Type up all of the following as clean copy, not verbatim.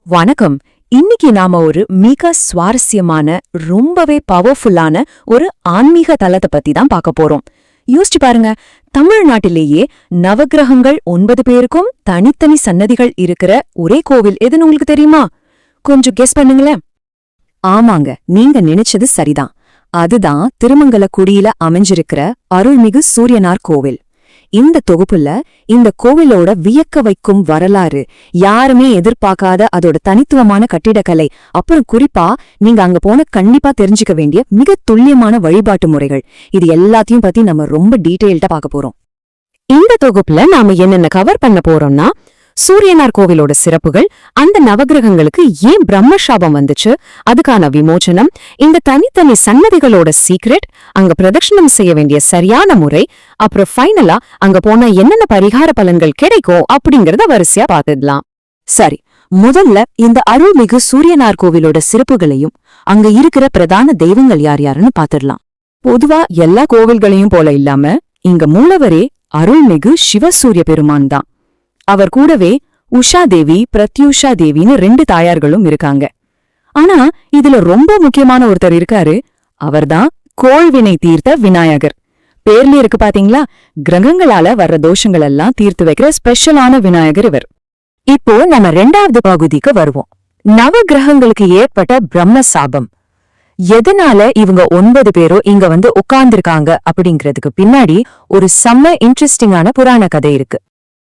வணக்கம். இன்னைக்கு நாம ஒரு மிக சுவாரஸ்யமான ரொம்பவே பவர்ஃபுல்லான ஒரு ஆன்மீக தலத்தை பத்தி தான் பார்க்க போறோம். யோசிச்சு பாருங்க, தமிழ்நாட்டிலேயே நவக்கிரகங்கள் 9 பேருக்கும் தனித்தனி சன்னதிகள் இருக்கிற ஒரே கோவில் எதுன்னு உங்களுக்கு தெரியுமா? கொஞ்சம் கெஸ் பண்ணுங்களேன். ஆமாங்க, நீங்க நினைச்சது சரிதான். அதுதான் திருமங்கலக்குடியில அமைஞ்சிருக்கிற அருள்மிகு சூரியனார் கோவில். இந்த தொகுப்புல இந்த கோவிலோட வியக்க வைக்கும் வரலாறு, யாருமே எதிர்பார்க்காத அதோட தனித்துவமான கட்டிடக்கலை, அப்புறம் குறிப்பா நீங்க அங்க போன கண்டிப்பா தெரிஞ்சுக்க வேண்டிய மிக துல்லியமான வழிபாட்டு முறைகள், இது எல்லாத்தையும் பத்தி நம்ம ரொம்ப டீட்டெயில்டா பார்க்க போறோம். இந்த தொகுப்புல நாம என்னென்ன கவர் பண்ண போறோம்னா, சூரியனார் கோவிலோட சிறப்புகள், அந்த நவகிரகங்களுக்கு ஏன் பிரம்மசாபம் வந்துச்சு, அதுக்கான விமோச்சனம், இந்த தனித்தனி சன்னதிகளோட சீக்ரெட், அங்க பிரதட்சணம் செய்ய வேண்டிய சரியான முறை, அப்புறம் ஃபைனலா அங்க போனா என்னென்ன பரிகார பலன்கள் கிடைக்கும் அப்படிங்கறத வரிசையா பார்த்துடலாம். சரி, முதல்ல இந்த அருள்மிகு சூரியனார் கோவிலோட சிறப்புகளையும் அங்க இருக்கிற பிரதான தெய்வங்கள் யார் யாருன்னு பாத்துடலாம். பொதுவா எல்லா கோவில்களையும் போல இல்லாம இங்க மூலவரே அருள்மிகு சிவசூரிய பெருமான் தான். அவர் கூடவே உஷா தேவி, பிரத்யூஷா தேவின்னு 2 தாயார்களும் இருக்காங்க. ஆனா இதுல ரொம்ப முக்கியமான ஒருத்தர் இருக்காரு. அவர்தான் கோள்வினை தீர்த்த விநாயகர். பேர்ல இருக்கு பாத்தீங்களா, கிரகங்களால வர்ற தோஷங்கள் எல்லாம் தீர்த்து வைக்கிற ஸ்பெஷலான விநாயகர் இவர். இப்போ நம்ம 2வது பகுதிக்கு வருவோம். நவகிரகங்களுக்கு ஏற்பட்ட பிரம்ம சாபம். எதனால இவங்க 9 பேரோ இங்க வந்து உட்கார்ந்திருக்காங்க அப்படிங்கிறதுக்கு பின்னாடி ஒரு செம்ம இன்ட்ரெஸ்டிங்கான புராண கதை இருக்கு.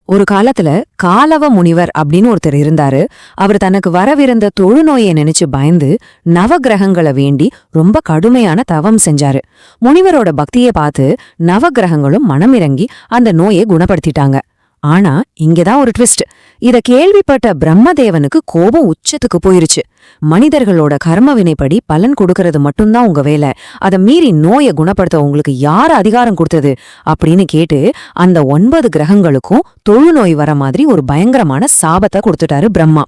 ஒரு காலத்துல காலவ முனிவர் அப்படின்னு ஒருத்தர் இருந்தாரு. அவர் தனக்கு வரவிருந்த தொழுநோயை நினைச்சு பயந்து நவகிரகங்களை வேண்டி ரொம்ப கடுமையான தவம் செஞ்சாரு. முனிவரோட பக்தியை பார்த்து நவகிரகங்களும் மனமிறங்கி அந்த நோயை குணப்படுத்திட்டாங்க. ஆனா இங்கதான் ஒரு ட்விஸ்ட். இத கேள்விப்பட்ட பிரம்மதேவனுக்கு கோபம் உச்சத்துக்கு போயிருச்சு. மனிதர்களோட கர்ம வினைப்படி பலன் கொடுக்கறது மட்டும்தான் உங்க வேலை, அதை மீறி நோயை குணப்படுத்த உங்களுக்கு யார் அதிகாரம் கொடுத்தது அப்படின்னு கேட்டு அந்த 9 கிரகங்களுக்கும் தொழுநோய் வர மாதிரி ஒரு பயங்கரமான சாபத்தை கொடுத்துட்டாரு பிரம்மா.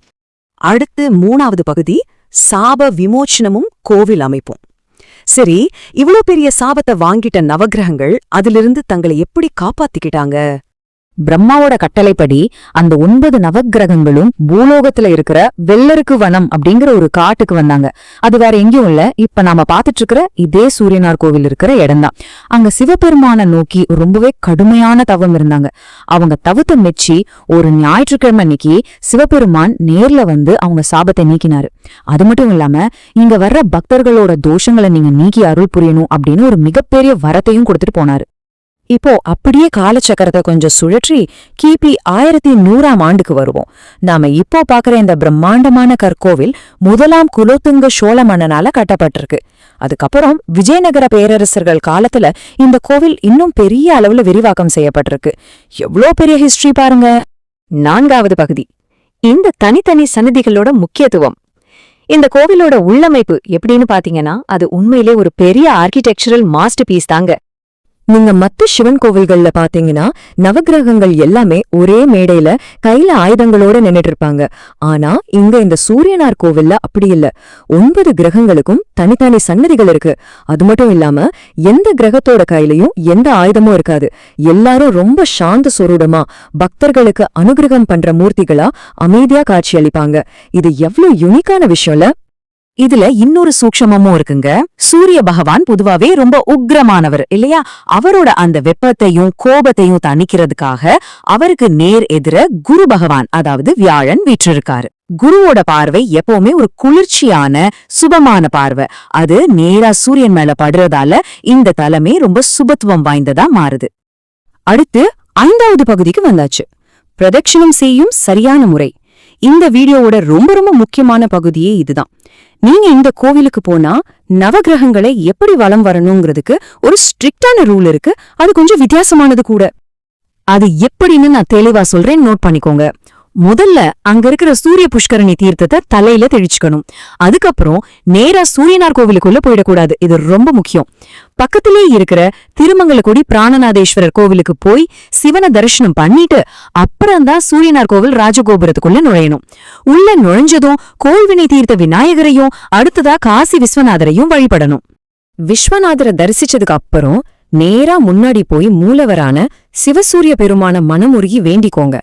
அடுத்து 3வது பகுதி, சாப விமோச்சனமும் கோவில் அமைப்பும். சரி, இவ்ளோ பெரிய சாபத்தை வாங்கிட்ட நவகிரகங்கள் அதிலிருந்து தங்களை எப்படி காப்பாத்திக்கிட்டாங்க? பிரம்மாவோட கட்டளைப்படி அந்த 9 நவக்கிரகங்களும் பூலோகத்துல இருக்கிற வெள்ளருக்கு வனம் அப்படிங்கிற ஒரு காட்டுக்கு வந்தாங்க. அது வேற எங்கேயும் இல்ல, இப்ப நாம பாத்துட்டு இருக்கிற இதே சூரியனார் கோவில் இருக்கிற இடம்தான். அங்க சிவபெருமான நோக்கி ரொம்பவே கடுமையான தவம் இருந்தாங்க. அவங்க தவத்தை மெச்சி ஒரு ஞாயிற்றுக்கிழமை அன்னைக்கு சிவபெருமான் நேர்ல வந்து அவங்க சாபத்தை நீக்கினாரு. அது மட்டும் இல்லாம இங்க வர்ற பக்தர்களோட தோஷங்களை நீங்க நீக்கி அருள் புரியணும் அப்படின்னு ஒரு மிகப்பெரிய வரத்தையும் கொடுத்துட்டு போனாரு. இப்போ அப்படியே காலச்சக்கரத்தை கொஞ்சம் சுழற்றி கிபி 1100ஆம் ஆண்டுக்கு வருவோம். நாம இப்போ பாக்குற இந்த பிரம்மாண்டமான கற்கோவில் 1ஆம் குலோத்துங்க சோழ மன்னனால கட்டப்பட்டிருக்கு. அதுக்கப்புறம் விஜயநகர பேரரசர்கள் காலத்துல இந்த கோவில் இன்னும் பெரிய அளவுல விரிவாக்கம் செய்யப்பட்டிருக்கு. எவ்வளோ பெரிய ஹிஸ்டரி பாருங்க. 4வது பகுதி, இந்த தனித்தனி சன்னதிகளோட முக்கியத்துவம். இந்த கோவிலோட உள்ளமைப்பு எப்படின்னு பாத்தீங்கன்னா, அது உண்மையிலே ஒரு பெரிய ஆர்கிடெக்சரல் மாஸ்டர் பீஸ் தாங்க. நீங்க மத்த சிவன் கோவில்கள்ல பாத்தீங்கன்னா நவகிரகங்கள் எல்லாமே ஒரே மேடையில கையில ஆயுதங்களோட நின்னுட்டு இருப்பாங்க. ஆனா இங்க இந்த சூரியனார் கோவில்ல அப்படி இல்ல. 9 கிரகங்களுக்கும் தனித்தனி சன்னதிகள் இருக்கு. அது மட்டும் இல்லாம எந்த கிரகத்தோட கையிலயும் எந்த ஆயுதமும் இருக்காது. எல்லாரும் ரொம்ப சாந்த சொரூடமா பக்தர்களுக்கு அனுகிரகம் பண்ற மூர்த்திகளா அமைதியா காட்சி அளிப்பாங்க. இது எவ்வளவு யுனிக்கான விஷயம்ல. இதுல இன்னொரு சூக்ஷமமும் இருக்குங்க. சூரிய பகவான் பொதுவாவே ரொம்ப உக்ரமானவர் இல்லையா? அவரோட அந்த வெப்பத்தையும் கோபத்தையும் தணிக்கிறதுக்காக அவருக்கு நேர் எதிர குரு பகவான், அதாவது வியாழன் வீற்றிருக்காரு. குருவோட பார்வை எப்பவுமே ஒரு குளிர்ச்சியான சுபமான பார்வை. அது நேரா சூரியன் மேல படுறதால இந்த தலமே ரொம்ப சுபத்துவம் வாய்ந்ததா மாறுது. அடுத்து 5வது பகுதிக்கு வந்தாச்சு, பிரதட்சணம் செய்யும் சரியான முறை. இந்த வீடியோவோட ரொம்ப ரொம்ப முக்கியமான பகுதியே இதுதான். நீங்க இந்த கோவிலுக்கு போனா நவகிரகங்களை எப்படி வலம் வரணுங்கிறதுக்கு ஒரு ஸ்ட்ரிக்டான ரூல் இருக்கு. அது கொஞ்சம் வித்தியாசமானது கூட. அது எப்படின்னு நான் தெளிவா சொல்றேன், நோட் பண்ணிக்கோங்க. முதல்ல அங்க இருக்கிற சூரிய புஷ்கரணி தீர்த்தத்தை தலையில தெளிச்சுக்கணும். அதுக்கப்புறம் நேரா சூரியனார் கோவிலுக்குள்ள போயிடக்கூடாது. இது ரொம்ப முக்கியம். பக்கத்திலே இருக்கிற திருமங்கலக்குடி பிராணநாதேஸ்வரர் கோவிலுக்கு போய் சிவனை தரிசனம் பண்ணிட்டு அப்புறம்தான் சூரியனார் கோவில் ராஜகோபுரத்துக்குள்ள நுழையணும். உள்ள நுழைஞ்சதும் கோள்வினை தீர்த்த விநாயகரையும் அடுத்ததா காசி விஸ்வநாதரையும் வழிபடணும். விஸ்வநாதரை தரிசிச்சதுக்கு அப்புறம் நேரா முன்னாடி போய் மூலவரான சிவசூரிய பெருமான மனமுருகி வேண்டிக்கோங்க.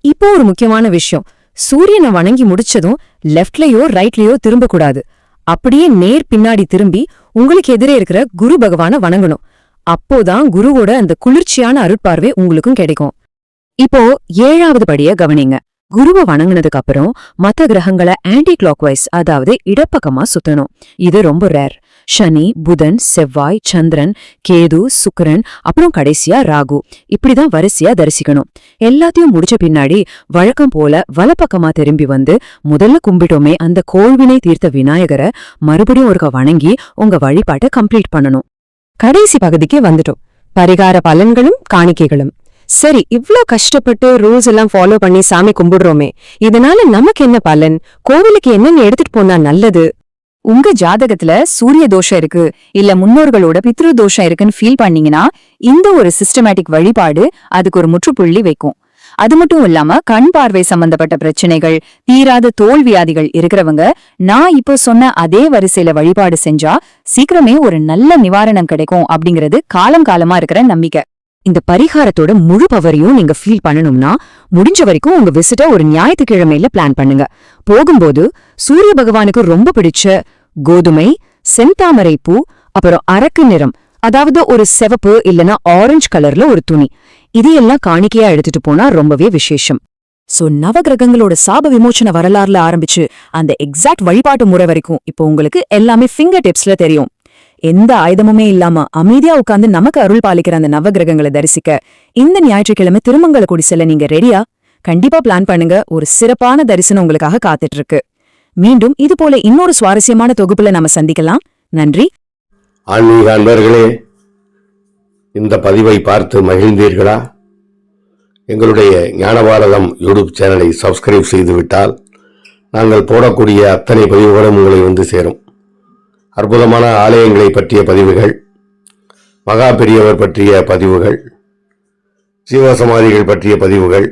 இப்போ ஒரு முக்கியமான விஷயம், சூரியனை வணங்கி முடிச்சதும் லெஃப்ட்லயோ ரைட்லயோ திரும்ப கூடாது. அப்படியே நேர் பின்னாடி திரும்பி உங்களுக்கு எதிரே இருக்கிற குரு பகவான வணங்கணும். அப்போதான் குருவோட அந்த குளிர்ச்சியான அருட்பார்வை உங்களுக்கும் கிடைக்கும். இப்போ 7வது படிய கவனிங்க. குருவை வணங்குனதுக்கு அப்புறம் மத்த கிரகங்களை ஆன்டி கிளாக்வைஸ், அதாவது இடப்பக்கமா சுத்தணும். இது ரொம்ப ரேர். சனி, புதன், செவ்வாய், சந்திரன், கேது, சுக்கிரன், அப்புறம் கடைசியா ராகு, இப்படிதான் வரிசையா தரிசிக்கணும். எல்லாத்தையும் முடிச்ச பின்னாடி வழக்கம் போல வலப்பக்கமா திரும்பி வந்து முதல்ல கும்பிட்டோமே அந்த கோள்வினை தீர்த்த விநாயகரை மறுபடியும் ஒருக்க வணங்கி உங்க வழிபாட்டை கம்ப்ளீட் பண்ணணும். கடைசி பகுதிக்கு வந்துட்டோம். பரிகார பலன்களும் காணிக்கைகளும். சரி, இவ்ளோ கஷ்டப்பட்டு ரூல்ஸ் எல்லாம் ஃபாலோ பண்ணி சாமி கும்பிடுறோமே, இதனால நமக்கு என்ன பலன்? கோவிலுக்கு என்னென்ன எடுத்துட்டு போனா நல்லது? உங்க ஜாதகத்துல சூரிய தோஷம் இருக்கு, இல்ல முன்னோர்களோட பித்ரு தோஷம் இருக்குன்னு ஃபீல் பண்ணீங்கன்னா இந்த ஒரு சிஸ்டமேட்டிக் வழிபாடு அதுக்கு ஒரு முற்றுப்புள்ளி வைக்கும். அது மட்டும் இல்லாம கண் பார்வை சம்பந்தப்பட்ட பிரச்சனைகள், தீராத தோல் வியாதிகள் இருக்கிறவங்க நான் இப்போ சொன்ன அதே வரிசையில வழிபாடு செஞ்சா சீக்கிரமே ஒரு நல்ல நிவாரணம் கிடைக்கும் அப்படிங்கிறது காலம் காலமா இருக்கிற நம்பிக்கை. இந்த பரிகாரத்தோட முழு பவரையும் நீங்க ஃபீல் பண்ணணும்னா முடிஞ்ச வரைக்கும் உங்க விசிட்ட ஒரு ஞாயிற்றுக்கிழமையில பிளான் பண்ணுங்க. போகும்போது சூரிய பகவானுக்கு ரொம்ப பிடிச்ச கோதுமை, செந்தாமரை பூ, அப்புறம் அரக்கு நிறம், அதாவது ஒரு சிவப்பு இல்லனா ஆரஞ்சு கலர்ல ஒரு துணி, இதையெல்லாம் காணிக்கையா எடுத்துட்டு போனா ரொம்பவே விசேஷம். சோ நவகிரகங்களோட சாப விமோச்சன வரலாறுல ஆரம்பிச்சு அந்த எக்ஸாக்ட் வழிபாட்டு முறை வரைக்கும் இப்போ உங்களுக்கு எல்லாமே ஃபிங்கர் டிப்ஸ்ல தெரியும். எந்த ஆயுதமுமே இல்லாம அமைதியா உட்கார்ந்து நமக்கு அருள் பாலிக்கிற அந்த நவகிரகங்களை தரிசிக்க இந்த ஞாயிற்றுக்கிழமை திருமங்கலக்குடி செல்ல நீங்க ரெடியா? கண்டிப்பா பிளான் பண்ணுங்க. ஒரு சிறப்பான தரிசனம் உங்களுக்காக காத்துட்டு இருக்கு. மீண்டும் இது போல இன்னொரு சுவாரஸ்யமான தொகுப்புல நாம சந்திக்கலாம். நன்றி. ஆன்மீக அன்பர்களே, இந்த பதிவை பார்த்து மகிழ்ந்தீர்களா? எங்களுடைய ஞானபாரதம் யூடியூப் சேனலை சப்ஸ்கிரைப் செய்துவிட்டால் நாங்கள் போடக்கூடிய அத்தனை பதிவுகளும் உங்களை வந்து சேரும். அற்புதமான ஆலயங்களை பற்றிய பதிவுகள், மகா பெரியவர் பற்றிய பதிவுகள், ஜீவசமாதிகள் பற்றிய பதிவுகள்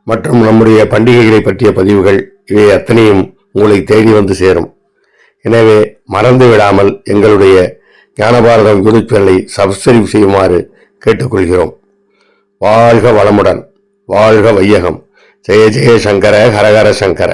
மற்றும் நம்முடைய பண்டிகைகளை பற்றிய பதிவுகள், இவை அத்தனையும் உங்களை தேடி வந்து சேரும். எனவே மறந்து விடாமல் எங்களுடைய ஞானபாரதம் யூடியூப் சேனலை சப்ஸ்கிரைப் செய்யுமாறு கேட்டுக்கொள்கிறோம். வாழ்க வளமுடன், வாழ்க வையகம். ஜெய ஜெய சங்கர, ஹரஹர சங்கர.